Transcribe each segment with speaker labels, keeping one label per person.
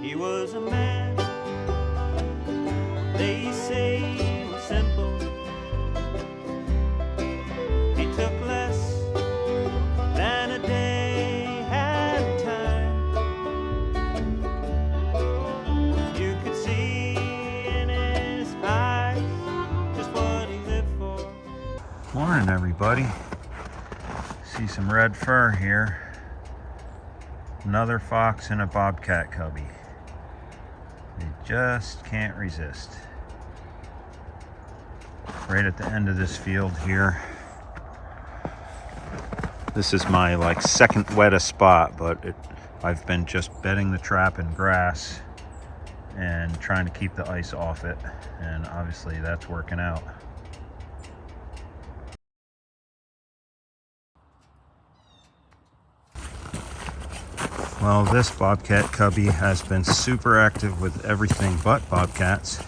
Speaker 1: He was a man, they say he was simple. He took less than a day had time. You could see in his eyes just what he lived for.
Speaker 2: Morning, everybody. See some red fur here. Another fox and a bobcat cubby. They just can't resist. Right at the end of this field here. This is my second wettest spot, but I've been just bedding the trap in grass and trying to keep the ice off it, and obviously that's working out. Well, this bobcat cubby has been super active with everything but bobcats,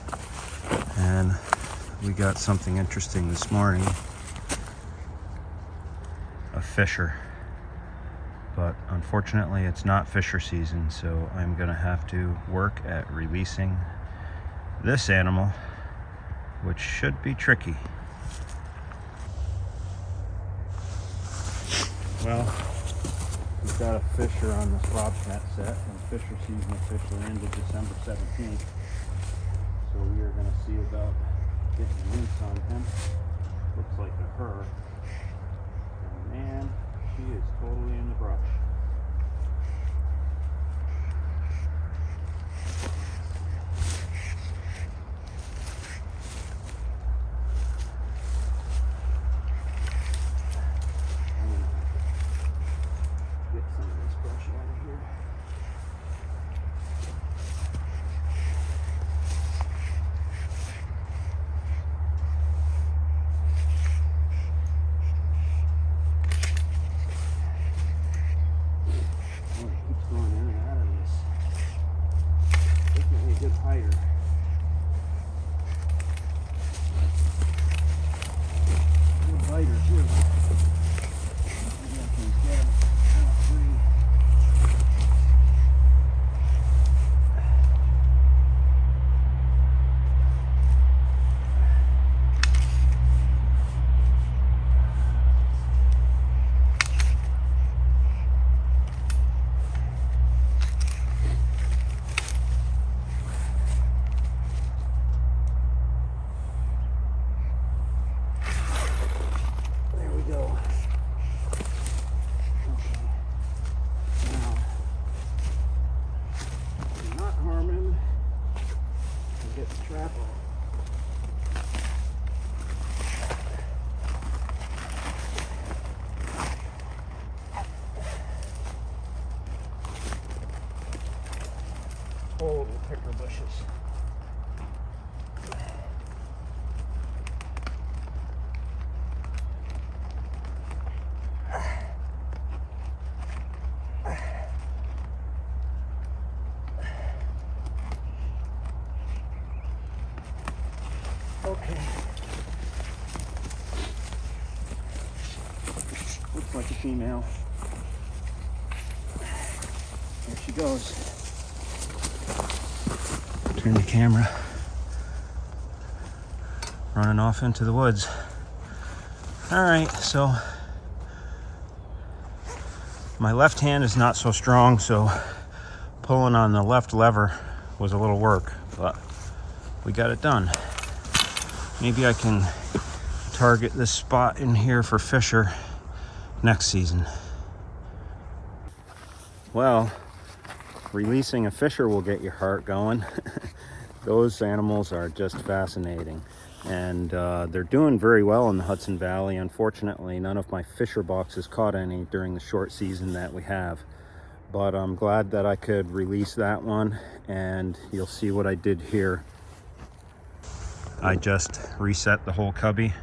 Speaker 2: and we got something interesting this morning. A fisher, but unfortunately it's not fisher season, so I'm gonna have to work at releasing this animal, which should be tricky. Well, we've got a fisher on this bobcat set, and fisher season officially ended December 17th. So we are going to see about getting loose on him. Looks like a her. And man, she is totally in the brush. Get some of this brush out of here. Oh, it keeps going in and out of this. Definitely a good hider. Good biter too. Maybe I can get him free. There we go. Okay. Now, do not harm him. And get the trap off. Oh, the picker bushes. Okay. Looks like a female. There she goes. Turn the camera. Running off into the woods. Alright, so my left hand is not so strong, so pulling on the left lever was a little work, but we got it done. Maybe I can target this spot in here for fisher next season. Well, releasing a fisher will get your heart going. Those animals are just fascinating, and they're doing very well in the Hudson Valley. Unfortunately, none of my fisher boxes caught any during the short season that we have, but I'm glad that I could release that one, and you'll see what I did here. I just reset the whole cubby.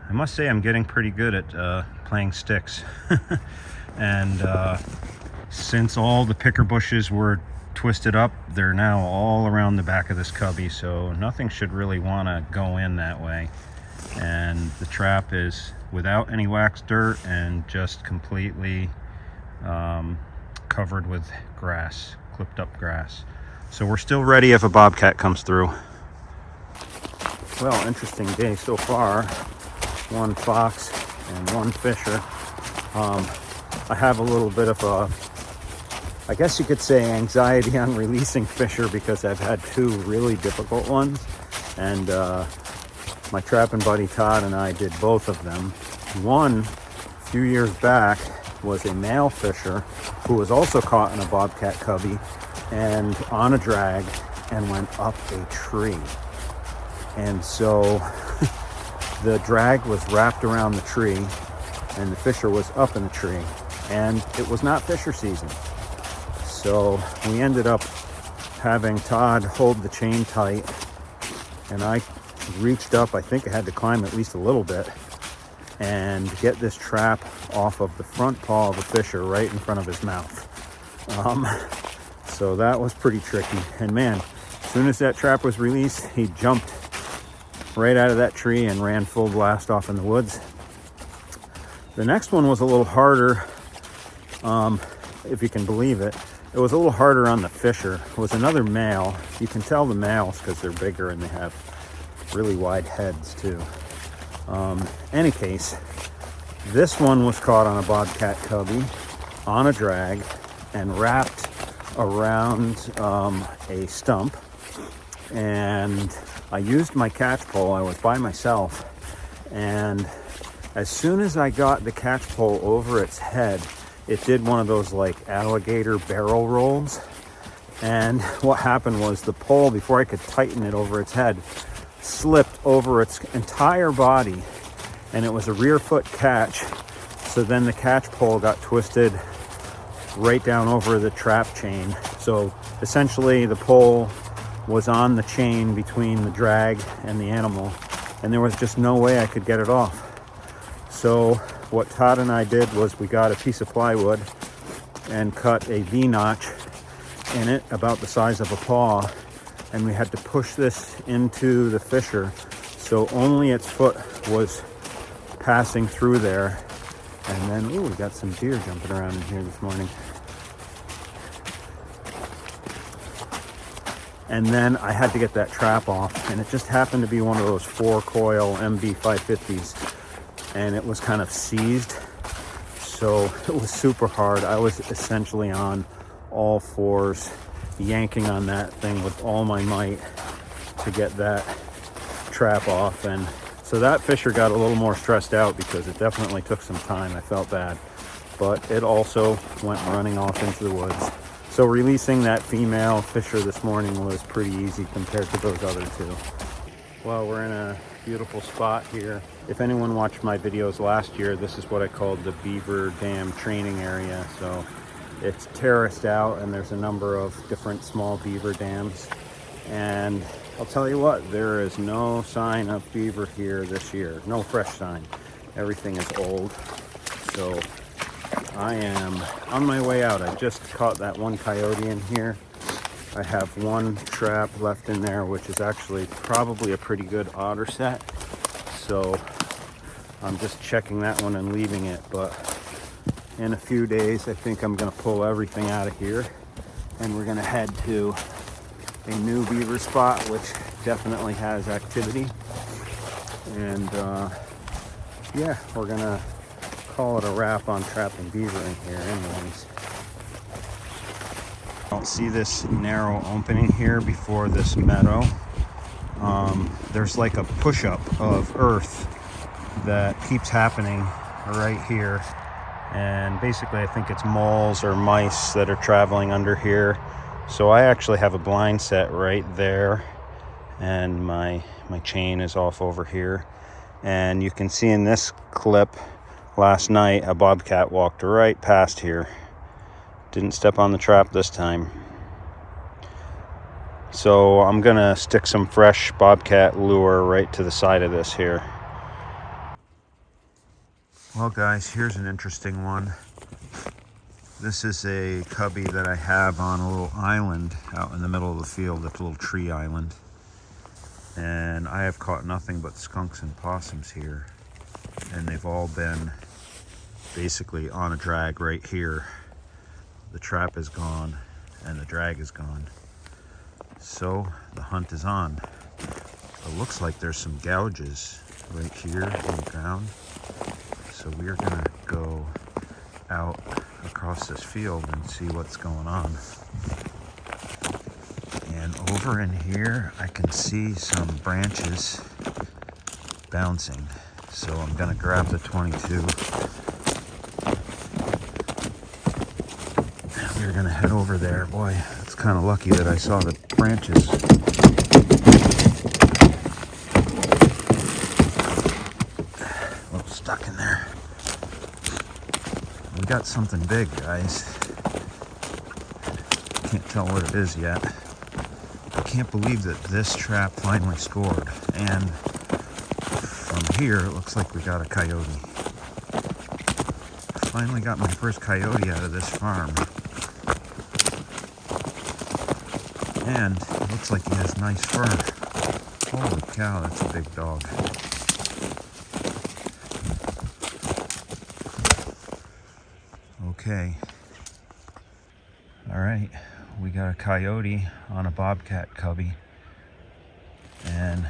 Speaker 2: I must say I'm getting pretty good at playing sticks. And since all the picker bushes were twisted up, they're now all around the back of this cubby, so nothing should really want to go in that way. And the trap is without any wax dirt and just completely covered with grass, clipped up grass. So we're still ready if a bobcat comes through. Well, interesting day so far. One fox and one fisher. I have a little bit of a, I guess you could say, anxiety on releasing fisher because I've had two really difficult ones. And my trapping buddy Todd and I did both of them. One, a few years back, was a male fisher who was also caught in a bobcat cubby and on a drag and went up a tree. And so the drag was wrapped around the tree and the fisher was up in the tree, and it was not fisher season. So we ended up having Todd hold the chain tight, and I reached up, I think I had to climb at least a little bit, and get this trap off of the front paw of the fisher right in front of his mouth. So that was pretty tricky. And man, as soon as that trap was released, he jumped right out of that tree and ran full blast off in the woods. The next one was a little harder, if you can believe it. It was a little harder on the fisher. It was another male. You can tell the males because they're bigger and they have really wide heads too. Any case, this one was caught on a bobcat cubby on a drag and wrapped around a stump. And I used my catch pole. I was by myself, and as soon as I got the catch pole over its head, it did one of those like alligator barrel rolls. And what happened was the pole, before I could tighten it over its head, slipped over its entire body, and it was a rear foot catch. So then the catch pole got twisted right down over the trap chain. So essentially the pole was on the chain between the drag and the animal, and there was just no way I could get it off. So what Todd and I did was we got a piece of plywood and cut a V-notch in it about the size of a paw, and we had to push this into the fisher so only its foot was passing through there. And then, ooh, we got some deer jumping around in here this morning. And then I had to get that trap off, and it just happened to be one of those 4-coil MB 550s, and it was kind of seized, so it was super hard. I was essentially on all fours, yanking on that thing with all my might to get that trap off. And so that fisher got a little more stressed out because it definitely took some time. I felt bad, but it also went running off into the woods. So releasing that female fisher this morning was pretty easy compared to those other two. Well, we're in a beautiful spot here. If anyone watched my videos last year, this is what I called the Beaver Dam training area. So it's terraced out, and there's a number of different small beaver dams. And I'll tell you what, there is no sign of beaver here this year. No fresh sign. Everything is old. So I am on my way out. I just caught that one coyote in here. I have one trap left in there, which is actually probably a pretty good otter set. So I'm just checking that one and leaving it. But in a few days, I think I'm gonna pull everything out of here, and we're gonna head to a new beaver spot, which definitely has activity. And yeah, we're gonna call it a wrap on trapping beaver in here anyways. Don't see this narrow opening here before this meadow. There's like a push-up of earth that keeps happening right here, and basically I think it's moles or mice that are traveling under here. So I actually have a blind set right there, and my chain is off over here. And you can see in this clip last night, a bobcat walked right past here. Didn't step on the trap this time. So I'm gonna stick some fresh bobcat lure right to the side of this here. Well guys, here's an interesting one. This is a cubby that I have on a little island out in the middle of the field. It's a little tree island. And I have caught nothing but skunks and possums here. And they've all been basically on a drag right here. The trap is gone and the drag is gone. So the hunt is on. It looks like there's some gouges right here on the ground. So we're gonna go out across this field and see what's going on. And over in here, I can see some branches bouncing. So I'm gonna grab the 22. We're gonna head over there. Boy, it's kind of lucky that I saw the branches. A little stuck in there. We got something big, guys. Can't tell what it is yet. I can't believe that this trap finally scored. And from here, it looks like we got a coyote. Finally got my first coyote out of this farm. And it looks like he has nice fur. Holy cow, that's a big dog. Okay. All right, we got a coyote on a bobcat cubby. And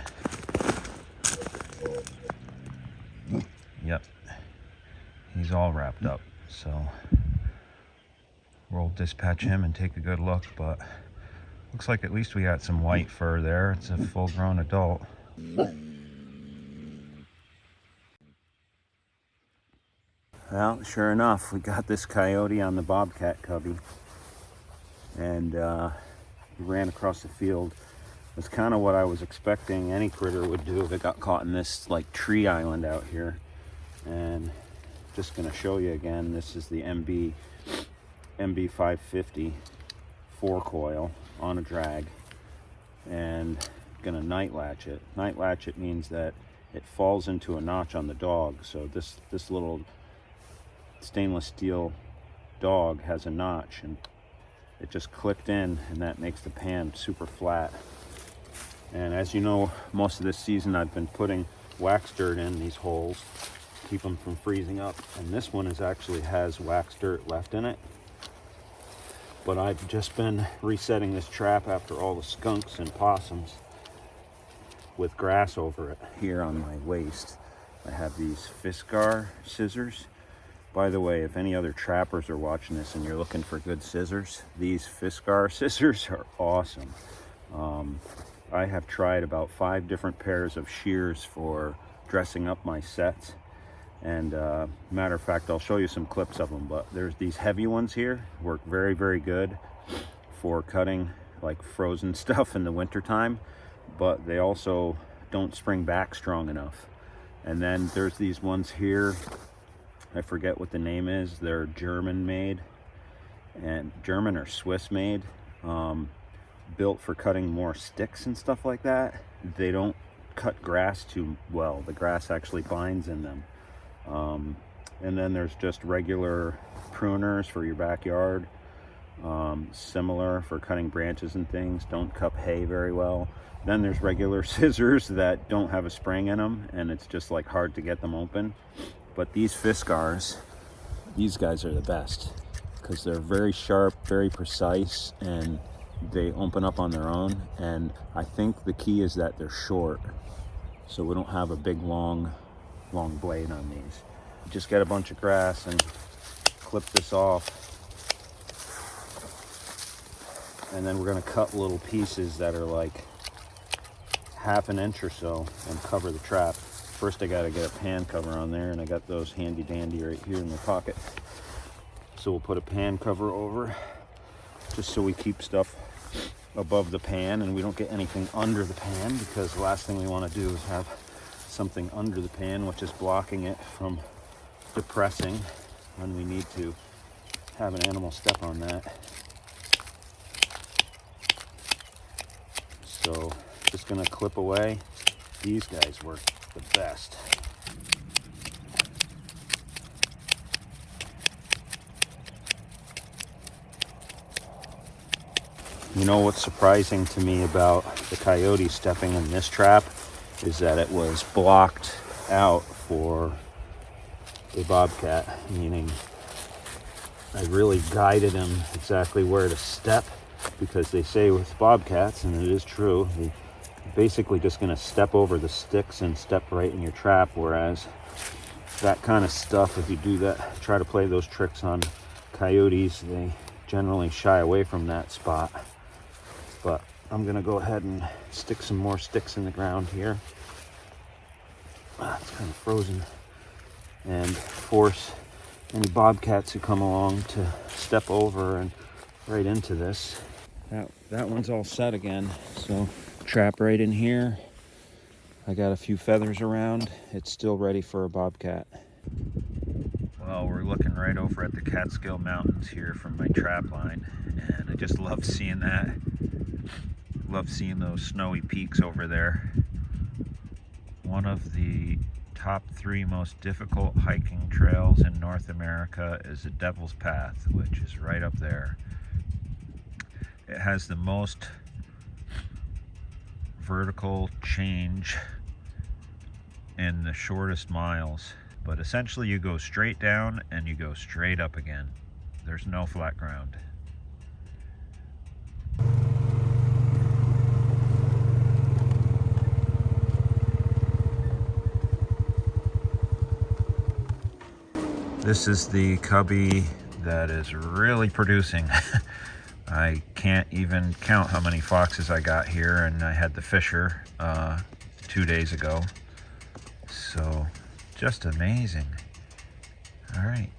Speaker 2: yep, he's all wrapped up. So we'll dispatch him and take a good look, but looks like at least we got some white fur there. It's a full-grown adult. Well, sure enough, we got this coyote on the bobcat cubby. And he ran across the field. It's kind of what I was expecting any critter would do if it got caught in this like tree island out here. And just gonna show you again, this is the MB 550 4-coil on a drag, and gonna night latch it. Night latch it means that it falls into a notch on the dog. So this little stainless steel dog has a notch, and it just clicked in, and that makes the pan super flat. And as you know, most of this season I've been putting wax dirt in these holes, keep them from freezing up. And this one actually has wax dirt left in it. But I've just been resetting this trap after all the skunks and possums with grass over it. Here on my waist, I have these Fiskar scissors. By the way, if any other trappers are watching this and you're looking for good scissors, these Fiskar scissors are awesome. I have tried about 5 different pairs of shears for dressing up my sets. And matter of fact, I'll show you some clips of them, but there's these heavy ones here, work very, very good for cutting like frozen stuff in the wintertime, but they also don't spring back strong enough. And then there's these ones here, I forget what the name is. They're German made, and German or Swiss made, built for cutting more sticks and stuff like that. They don't cut grass too well. The grass actually binds in them. And then there's just regular pruners for your backyard, similar for cutting branches and things, don't cut hay very well. Then there's regular scissors that don't have a spring in them, and it's just like hard to get them open. But these Fiskars, these guys are the best because they're very sharp, very precise, and they open up on their own. And I think the key is that they're short, so we don't have a big long blade on these. Just get a bunch of grass and clip this off, and then we're going to cut little pieces that are like 1/2 inch or so and cover the trap. First I got to get a pan cover on there, and I got those handy dandy right here in the pocket. So we'll put a pan cover over just so we keep stuff above the pan and we don't get anything under the pan, because the last thing we want to do is have something under the pan which is blocking it from depressing when we need to have an animal step on that. So just gonna clip away. These guys work the best. You know what's surprising to me about the coyote stepping in this trap is that it was blocked out for a bobcat, meaning I really guided him exactly where to step, because they say with bobcats, and it is true, you're basically just going to step over the sticks and step right in your trap, whereas that kind of stuff, if you do that, try to play those tricks on coyotes, they generally shy away from that spot. But I'm going to go ahead and stick some more sticks in the ground here. It's kind of frozen, and force any bobcats who come along to step over and right into this. That one's all set again, so trap right in here. I got a few feathers around. It's still ready for a bobcat. Well, we're looking right over at the Catskill Mountains here from my trap line, and I just love seeing that. Love seeing those snowy peaks over there. One of the top 3 most difficult hiking trails in North America is the Devil's Path, which is right up there. It has the most vertical change in the shortest miles, but essentially you go straight down and you go straight up again. There's no flat ground. This is the cubby that is really producing. I can't even count how many foxes I got here, and I had the fisher 2 days ago. So just amazing. All right,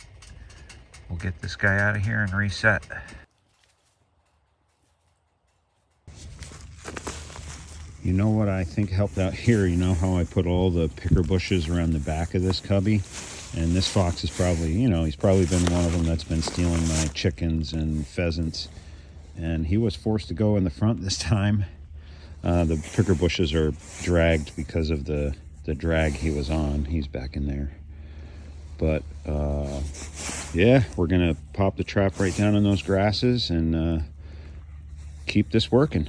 Speaker 2: we'll get this guy out of here and reset. You know what I think helped out here? You know how I put all the picker bushes around the back of this cubby? And this fox is probably, he's probably been one of them that's been stealing my chickens and pheasants. And he was forced to go in the front this time. The picker bushes are dragged because of the drag he was on. He's back in there. But yeah, we're gonna pop the trap right down in those grasses and keep this working.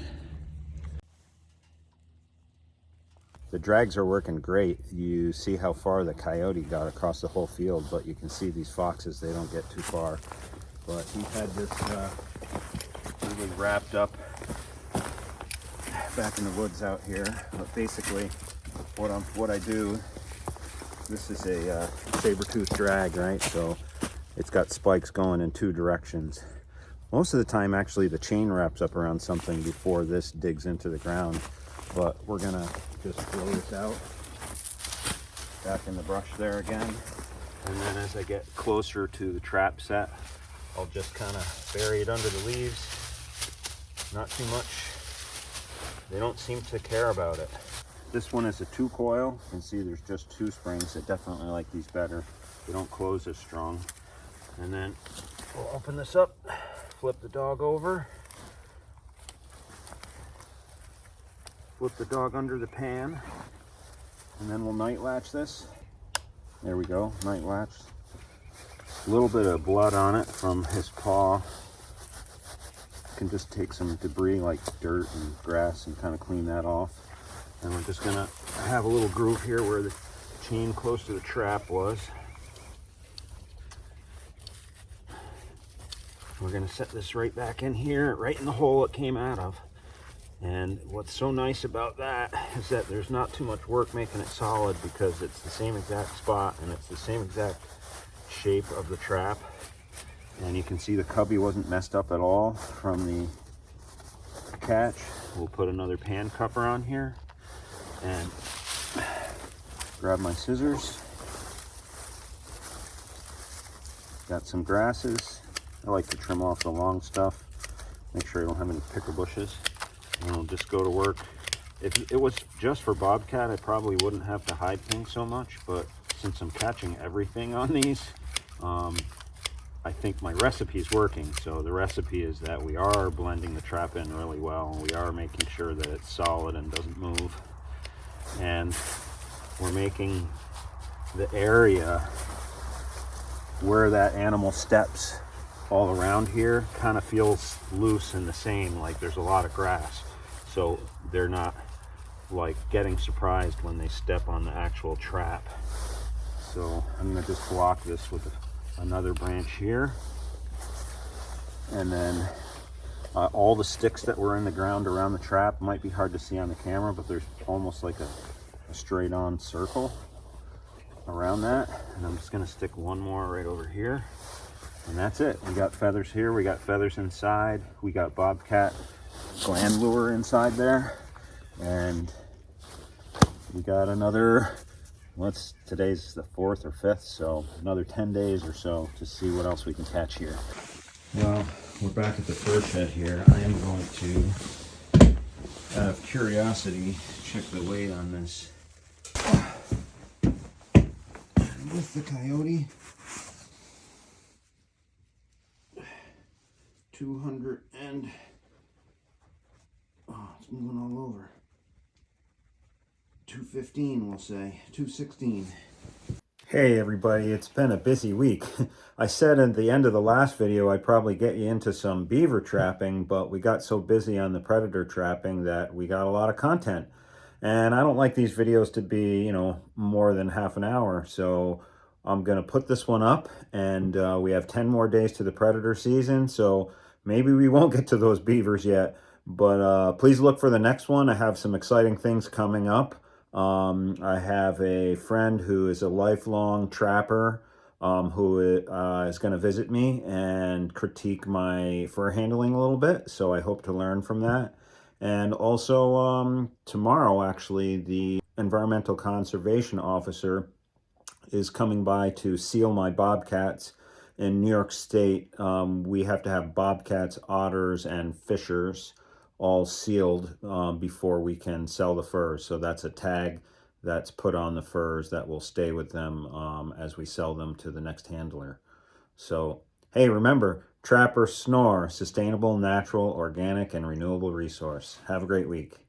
Speaker 2: The drags are working great. You see how far the coyote got across the whole field, but you can see these foxes, they don't get too far. But he had this really wrapped up back in the woods out here. But basically, what I do, this is a saber-tooth drag, right? So it's got spikes going in 2 directions. Most of the time, actually, the chain wraps up around something before this digs into the ground. But we're gonna just throw this out back in the brush there again. And then as I get closer to the trap set, I'll just kind of bury it under the leaves. Not too much. They don't seem to care about it. This one is a 2 coil. You can see there's just 2 springs. I definitely like these better. They don't close as strong. And then we'll open this up, flip the dog over. Flip the dog under the pan, and then we'll night latch this. There we go, night latch. A little bit of blood on it from his paw. You can just take some debris like dirt and grass and kind of clean that off. And we're just gonna have a little groove here where the chain close to the trap was. We're gonna set this right back in here, right in the hole it came out of. And what's so nice about that is that there's not too much work making it solid, because it's the same exact spot and it's the same exact shape of the trap. And you can see the cubby wasn't messed up at all from the catch. We'll put another pan cover on here and grab my scissors. Got some grasses. I like to trim off the long stuff, make sure I don't have any picker bushes. And I'll just go to work. If it was just for bobcat, I probably wouldn't have to hide things so much, but since I'm catching everything on these, I think my recipe is working. So the recipe is that we are blending the trap in really well. We are making sure that it's solid and doesn't move. And we're making the area where that animal steps all around here kind of feels loose and the same, like there's a lot of grass. So they're not like getting surprised when they step on the actual trap. So I'm gonna just block this with another branch here. And then All the sticks that were in the ground around the trap might be hard to see on the camera, but there's almost like a straight on circle around that. And I'm just gonna stick one more right over here. And that's it. We got feathers here, we got feathers inside, we got bobcat gland lure inside there, and we got another, today's the 4th or 5th, so another 10 days or so to see what else we can catch here. Well, we're back at the fur shed here. I am going to, out of curiosity, check the weight on this. With the Coyote, 200 and, oh, it's moving all over. 215, we'll say, 216. Hey everybody, it's been a busy week. I said at the end of the last video I'd probably get you into some beaver trapping, but we got so busy on the predator trapping that we got a lot of content. And I don't like these videos to be, more than half an hour. So I'm going to put this one up, and we have 10 more days to the predator season. So maybe we won't get to those beavers yet, but please look for the next one. I have some exciting things coming up. I have a friend who is a lifelong trapper who is going to visit me and critique my fur handling a little bit. So I hope to learn from that. And also tomorrow, actually, the environmental conservation officer is coming by to seal my bobcats. In New York State, we have to have bobcats, otters, and fishers all sealed before we can sell the furs. So that's a tag that's put on the furs that will stay with them as we sell them to the next handler. So, hey, remember, trapper snore, sustainable, natural, organic, and renewable resource. Have a great week.